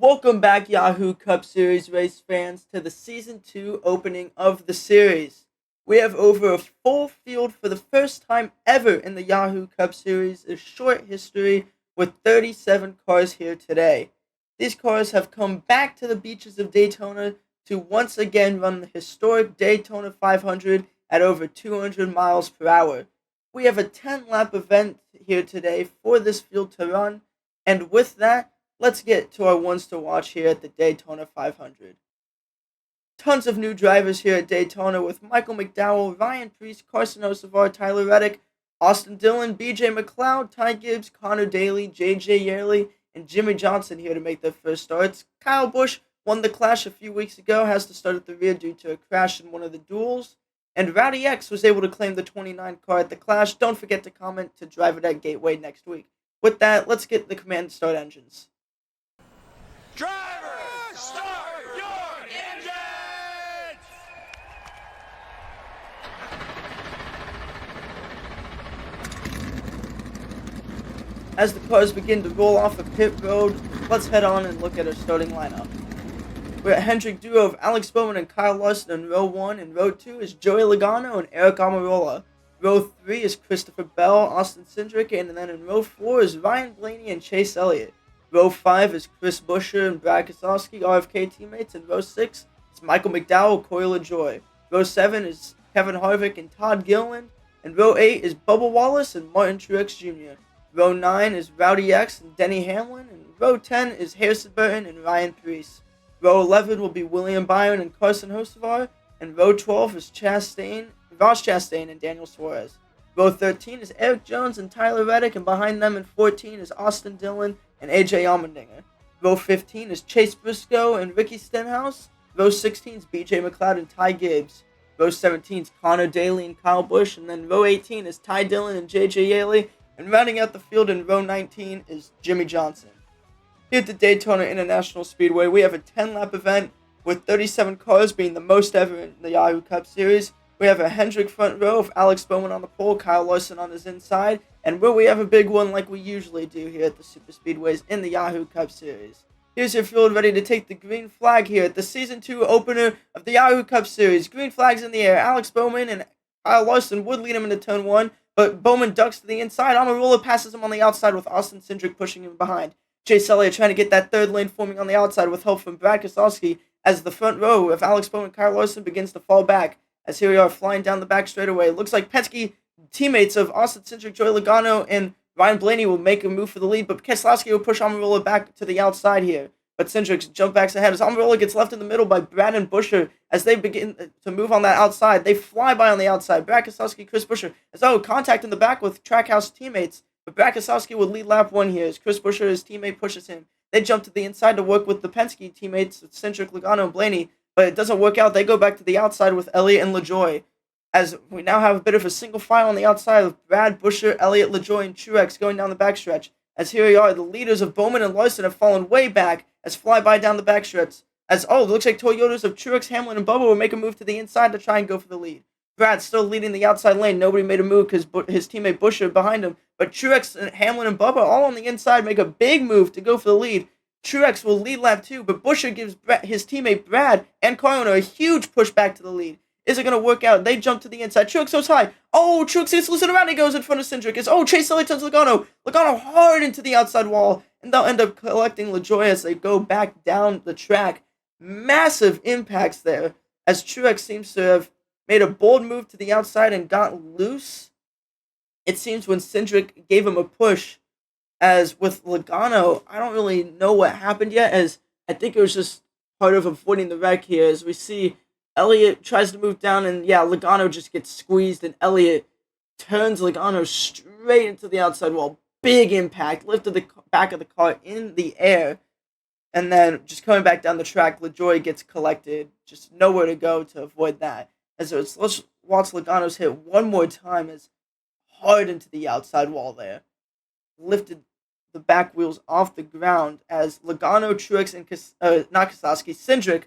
Welcome back, Yahoo Cup Series race fans, to the Season 2 opening of the series. We have over a full field for the first time ever in the Yahoo Cup Series, a short history with 37 cars here today. These cars have come back to the beaches of Daytona to once again run the historic Daytona 500 at over 200 miles per hour. We have a 10-lap event here today for this field to run, and with that, let's get to our ones to watch here at the Daytona 500. Tons of new drivers here at Daytona with Michael McDowell, Ryan Preece, Carson Hocevar, Tyler Reddick, Austin Dillon, BJ McLeod, Ty Gibbs, Connor Daly, JJ Yearley, and Jimmy Johnson here to make their first starts. Kyle Busch won the Clash a few weeks ago, has to start at the rear due to a crash in one of the duels. And Rowdy X was able to claim the 29 car at the Clash. Don't forget to comment to drive it at Gateway next week. With that, let's get the command to start engines. Drivers, start your engines! As the cars begin to roll off a pit road, let's head on and look at our starting lineup. We're at Hendrick duo of Alex Bowman and Kyle Larson in row 1, and row 2 is Joey Logano and Eric Almirola. Row 3 is Christopher Bell, Austin Cindric, and then in row 4 is Ryan Blaney and Chase Elliott. Row 5 is Chris Buescher and Brad Keselowski, RFK teammates, and row 6 is Michael McDowell, Corey LaJoie. Row 7 is Kevin Harvick and Todd Gilliland, and row 8 is Bubba Wallace and Martin Truex Jr. Row 9 is Rowdy X and Denny Hamlin, and row 10 is Harrison Burton and Ryan Preece. Row 11 will be William Byron and Carson Hocevar, and row 12 is Ross Chastain and Daniel Suarez. Row 13 is Eric Jones and Tyler Reddick, and behind them in 14 is Austin Dillon and AJ Allmendinger. Row 15 is Chase Briscoe and Ricky Stenhouse. Row 16 is BJ McLeod and Ty Gibbs. Row 17 is Connor Daly and Kyle Busch, and then row 18 is Ty Dillon and JJ Yearley, and rounding out the field in row 19 is Jimmy Johnson. Here at the Daytona International Speedway, we have a 10-lap event with 37 cars being the most ever in the Yahoo Cup Series. We have a Hendrick front row of Alex Bowman on the pole, Kyle Larson on his inside, and where we have a big one like we usually do here at the Super Speedways in the Yahoo Cup Series. Here's your field ready to take the green flag here at the Season 2 opener of the Yahoo Cup Series. Green flags in the air. Alex Bowman and Kyle Larson would lead him into turn 1, but Bowman ducks to the inside. Almirola passes him on the outside with Austin Cindric pushing him behind. Chase Elliott trying to get that third lane forming on the outside with help from Brad Keselowski as the front row of Alex Bowman and Kyle Larson begins to fall back. As here we are flying down the back straightaway. It looks like Penske teammates of Austin Cindric, Joey Logano, and Ryan Blaney will make a move for the lead, but Keselowski will push Almirola back to the outside here. But Cindric jump backs ahead as Almirola gets left in the middle by Brad and Buescher as they begin to move on that outside. They fly by on the outside. Brad Keselowski, Chris Buescher, contact in the back with Trackhouse teammates. But Brad Keselowski would lead lap 1 here as Chris Buescher, his teammate, pushes him. They jump to the inside to work with the Penske teammates, Cindric, Logano, and Blaney, but it doesn't work out. They go back to the outside with Elliott and LaJoie, as we now have a bit of a single file on the outside with Brad, Buescher, Elliott, LaJoie, and Truex going down the backstretch. As here we are, the leaders of Bowman and Larson have fallen way back as flyby down the backstretch. It looks like Toyotas of Truex, Hamlin, and Bubba will make a move to the inside to try and go for the lead. Brad still leading the outside lane. Nobody made a move because his teammate Buescher behind him. But Truex, and Hamlin, and Bubba all on the inside make a big move to go for the lead. Truex will lead lap 2, but Buescher gives his teammate Brad and Carlino a huge push back to the lead. Is it going to work out? They jump to the inside. Truex goes high. Truex gets loosened around. He goes in front of Cindric. Chase Elliott turns Logano. Logano hard into the outside wall, and they'll end up collecting LaJoie as they go back down the track. Massive impacts there, as Truex seems to have made a bold move to the outside and got loose. It seems when Cindric gave him a push, as with Logano, I don't really know what happened yet, as I think it was just part of avoiding the wreck here, as we see Elliott tries to move down, and Logano just gets squeezed, and Elliott turns Logano straight into the outside wall. Big impact, lifted the back of the car in the air, and then just coming back down the track, LaJoie gets collected, just nowhere to go to avoid that. Let's watch Logano's hit one more time, as hard into the outside wall there. Lifted the back wheels off the ground as Logano, Truex, and Cindric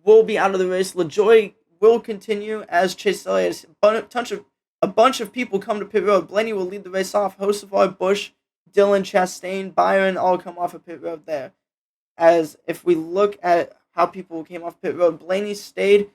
will be out of the race. LaJoie will continue as Chase Elliott. A bunch of people come to pit road. Blaney will lead the race off. Hocevar, Busch, Dillon, Chastain, Byron all come off of pit road there. as if we look at how people came off pit road, Blaney stayed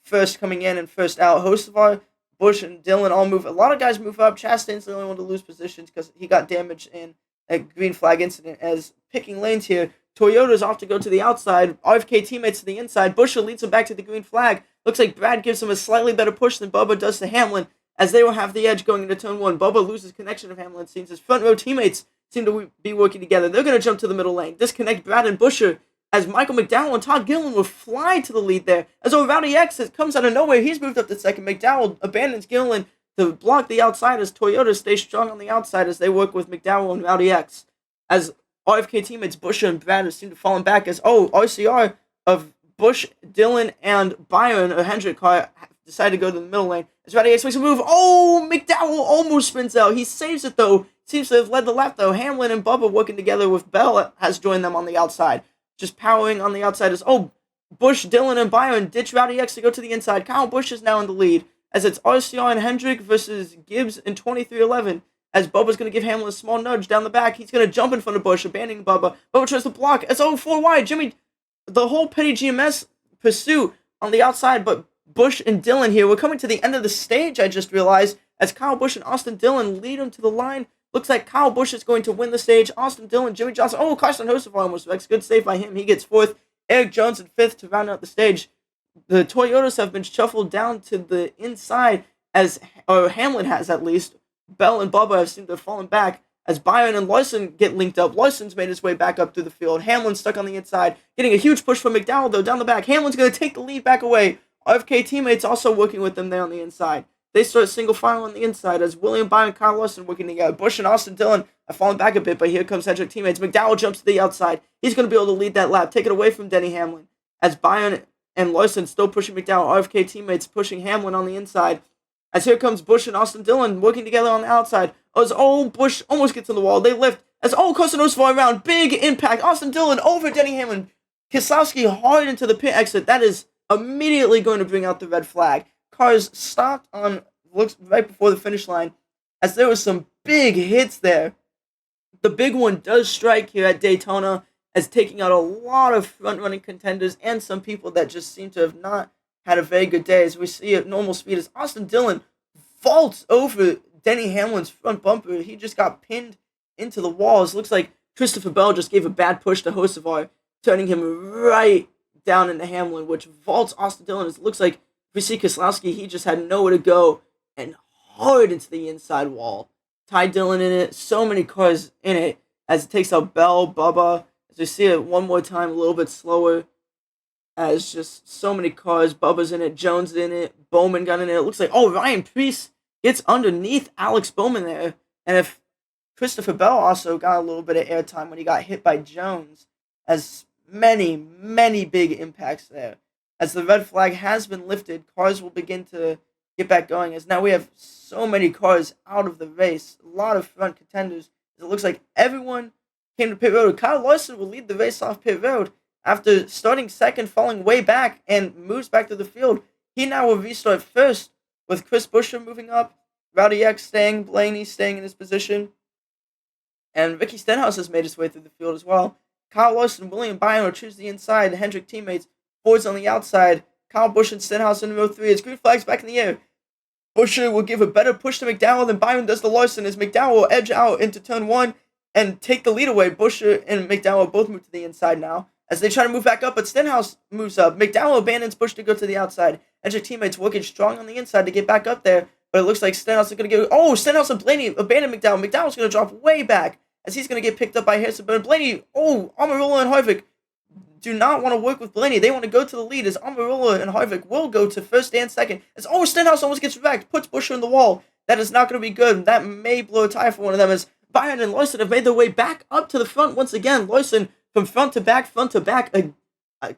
first coming in and first out. Hocevar, Busch, and Dillon all move. A lot of guys move up. Chastain's the only one to lose positions because he got damaged in a green flag incident. As picking lanes here, Toyota's off to go to the outside. RFK teammates to the inside. Buescher leads him back to the green flag. Looks like Brad gives him a slightly better push than Bubba does to Hamlin, as they will have the edge going into turn one. Bubba loses connection of Hamlin. It seems his front row teammates seem to be working together. They're going to jump to the middle lane, disconnect Brad and Buescher, as Michael McDowell and Todd Gilliland will fly to the lead there. As Rowdy X comes out of nowhere, he's moved up to second. McDowell abandons Gilliland to block the outside as Toyota stays strong on the outside as they work with McDowell and Rowdy X. As RFK teammates Buescher and Brad seem to fall back as, RCR of Busch, Dillon, and Byron, or Hendrick car, decided to go to the middle lane. As Rowdy X makes a move, McDowell almost spins out. He saves it though. Seems to have led the lap though. Hamlin and Bubba working together with Bell has joined them on the outside. Just powering on the outside as, Busch, Dillon, and Byron ditch Rowdy X to go to the inside. Kyle Busch is now in the lead, as it's RCR and Hendrick versus Gibbs in 23-11. As Bubba's going to give Hamlin a small nudge down the back. He's going to jump in front of Busch, abandoning Bubba. Bubba tries to block. As 4 wide. Jimmy, the whole Petty GMS pursuit on the outside, but Busch and Dillon here. We're coming to the end of the stage, I just realized, as Kyle Busch and Austin Dillon lead him to the line. Looks like Kyle Busch is going to win the stage. Austin Dillon, Jimmy Johnson. Carson Hocevar almost wrecks. Good save by him. He gets 4th. Eric Jones in 5th to round out the stage. The Toyotas have been shuffled down to the inside, or Hamlin has at least. Bell and Bubba have seemed to have fallen back as Byron and Larson get linked up. Larson's made his way back up through the field. Hamlin's stuck on the inside, getting a huge push from McDowell, though, down the back. Hamlin's going to take the lead back away. RFK teammates also working with them there on the inside. They start single file on the inside as William Byron and Kyle Larson working together. Busch and Austin Dillon have fallen back a bit, but here comes Hendrick teammates. McDowell jumps to the outside. He's going to be able to lead that lap, take it away from Denny Hamlin. As Byron and Larson still pushing McDowell, RFK teammates pushing Hamlin on the inside. As here comes Busch and Austin Dillon working together on the outside. As Busch almost gets on the wall. They lift. As Carson Hocevar around. Big impact. Austin Dillon over Denny Hamlin. Keselowski hard into the pit exit. That is immediately going to bring out the red flag. Cars stopped looks right before the finish line, as there was some big hits there. The big one does strike here at Daytona, as taking out a lot of front-running contenders and some people that just seem to have not had a very good day. As we see at normal speed, as Austin Dillon vaults over Denny Hamlin's front bumper. He just got pinned into the walls. Looks like Christopher Bell just gave a bad push to Hocevar, turning him right down into Hamlin, which vaults Austin Dillon. It looks like, if we see Keselowski, he just had nowhere to go and hard into the inside wall. Ty Dillon in it, so many cars in it, as it takes out Bell, Bubba. As we see it one more time, a little bit slower, as just so many cars. Bubba's in it, Jones in it, Bowman got in it. It looks like, Ryan Preece gets underneath Alex Bowman there. And if Christopher Bell also got a little bit of airtime when he got hit by Jones, as many, many big impacts there. As the red flag has been lifted, cars will begin to get back going, as now we have so many cars out of the race. A lot of front contenders. It looks like everyone came to pit road. Kyle Larson will lead the race off pit road after starting second, falling way back, and moves back to the field. He now will restart first, with Chris Buescher moving up, Rowdy X staying, Blaney staying in his position, and Ricky Stenhouse has made his way through the field as well. Kyle Larson and William Byron will choose the inside. Hendrick teammates, Ford's on the outside. Kyle Busch and Stenhouse in row 3 as green flags back in the air. Buescher will give a better push to McDowell than Byron does to Larson, as McDowell will edge out into turn 1 and take the lead away. Buescher and McDowell both move to the inside now as they try to move back up, but Stenhouse moves up. McDowell abandons Busch to go to the outside. Hendrick teammates working strong on the inside to get back up there, but it looks like Stenhouse is going to get... Stenhouse and Blaney abandon McDowell. McDowell's going to drop way back as he's going to get picked up by Harrison. But Blaney, Amarola and Harvick do not want to work with Blaney. They want to go to the lead, as Amarola and Harvick will go to first and second. As Stenhouse almost gets wrecked, puts Buescher in the wall. That is not going to be good. That may blow a tire for one of them, as Byron and Larson have made their way back up to the front once again. Larson from front to back,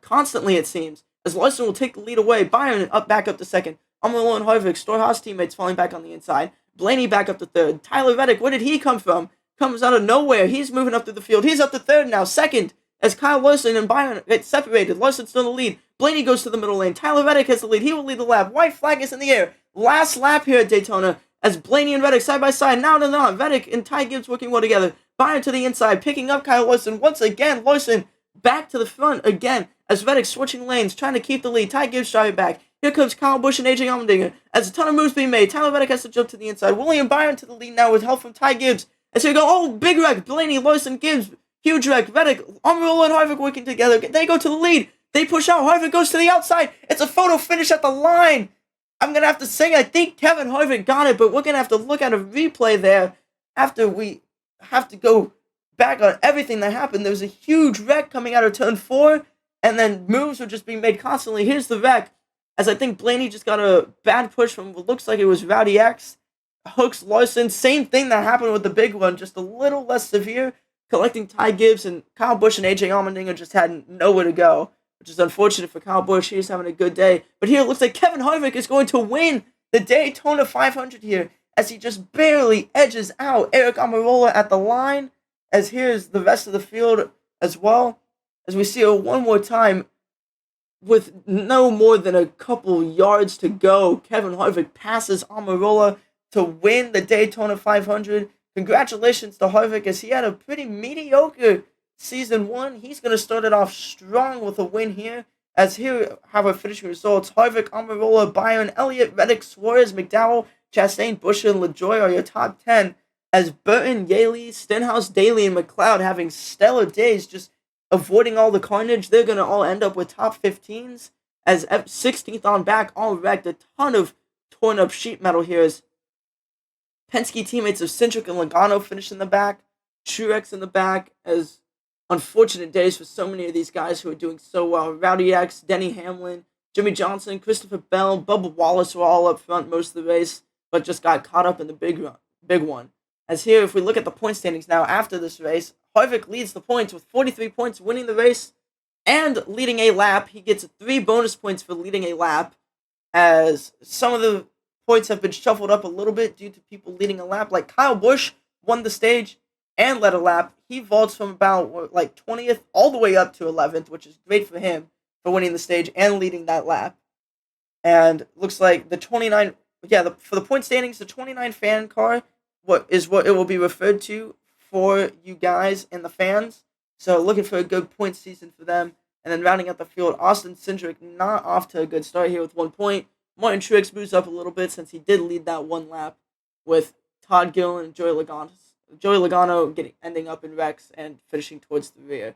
constantly it seems, as Larson will take the lead away. Byron back up to second. Amarola and Harvick, Storehouse teammates falling back on the inside. Blaney back up to third. Tyler Reddick, where did he come from? Comes out of nowhere. He's moving up through the field. He's up to third now, second, as Kyle Larson and Byron get separated. Larson's still in the lead. Blaney goes to the middle lane. Tyler Reddick has the lead. He will lead the lap. White flag is in the air. Last lap here at Daytona, as Blaney and Reddick side by side. Now to not. Reddick and Ty Gibbs working well together. Byron to the inside, picking up Kyle Larson. Once again, Larson back to the front again as Reddick switching lanes, trying to keep the lead. Ty Gibbs driving back. Here comes Kyle Busch and AJ Allmendinger as a ton of moves being made. Tyler Reddick has to jump to the inside. William Byron to the lead now with help from Ty Gibbs. As here we go, oh, big wreck. Blaney, Larson, Gibbs, huge wreck. Reddick, Amarola, and Harvick working together. They go to the lead. They push out. Harvick goes to the outside. It's a photo finish at the line. I'm going to have to say I think Kevin Harvick got it, but we're going to have to look at a replay there after we have to go back on everything that happened. There was a huge wreck coming out of turn 4, and then moves were just being made constantly. Here's the wreck, as I think Blaney just got a bad push from what looks like it was Rowdy X. Hooks Larson, same thing that happened with the big one, just a little less severe, collecting Ty Gibbs, and Kyle Busch and AJ Allmendinger just had nowhere to go, which is unfortunate for Kyle Busch. He's having a good day. But here it looks like Kevin Harvick is going to win the Daytona 500 here, as he just barely edges out Eric Almirola at the line, as here's the rest of the field as well, as we see it one more time. With no more than a couple yards to go, Kevin Harvick passes Almirola to win the Daytona 500. Congratulations to Harvick, as he had a pretty mediocre season 1. He's going to start it off strong with a win here. As here have our finishing results: Harvick, Almirola, Byron, Elliott, Reddick, Suarez, McDowell, Chastain, Buescher, and LaJoie are your top 10. As Burton, Yaley, Stenhouse, Daly, and McLeod having stellar days, just avoiding all the carnage. They're going to all end up with top 15s. As 16th on back, all wrecked. A ton of torn up sheet metal here, as Penske teammates of Cindric and Logano finish in the back. Truex in the back, as unfortunate days for so many of these guys who are doing so well. Rowdy X, Denny Hamlin, Jimmy Johnson, Christopher Bell, Bubba Wallace were all up front most of the race, but just got caught up in the big one. As here, if we look at the point standings now after this race, Harvick leads the points with 43 points, winning the race and leading a lap. He gets 3 bonus points for leading a lap, as some of the points have been shuffled up a little bit due to people leading a lap. Like Kyle Busch won the stage and led a lap. He vaults from about 20th all the way up to 11th, which is great for him for winning the stage and leading that lap. And looks like the 29, for the point standings, the 29 fan car what it will be referred to for you guys and the fans. So looking for a good point season for them. And then rounding out the field, Austin Cindric not off to a good start here with 1 point. Martin Truex moves up a little bit since he did lead that one lap, with Todd Gillen and Joey Logano ending up in wrecks and finishing towards the rear.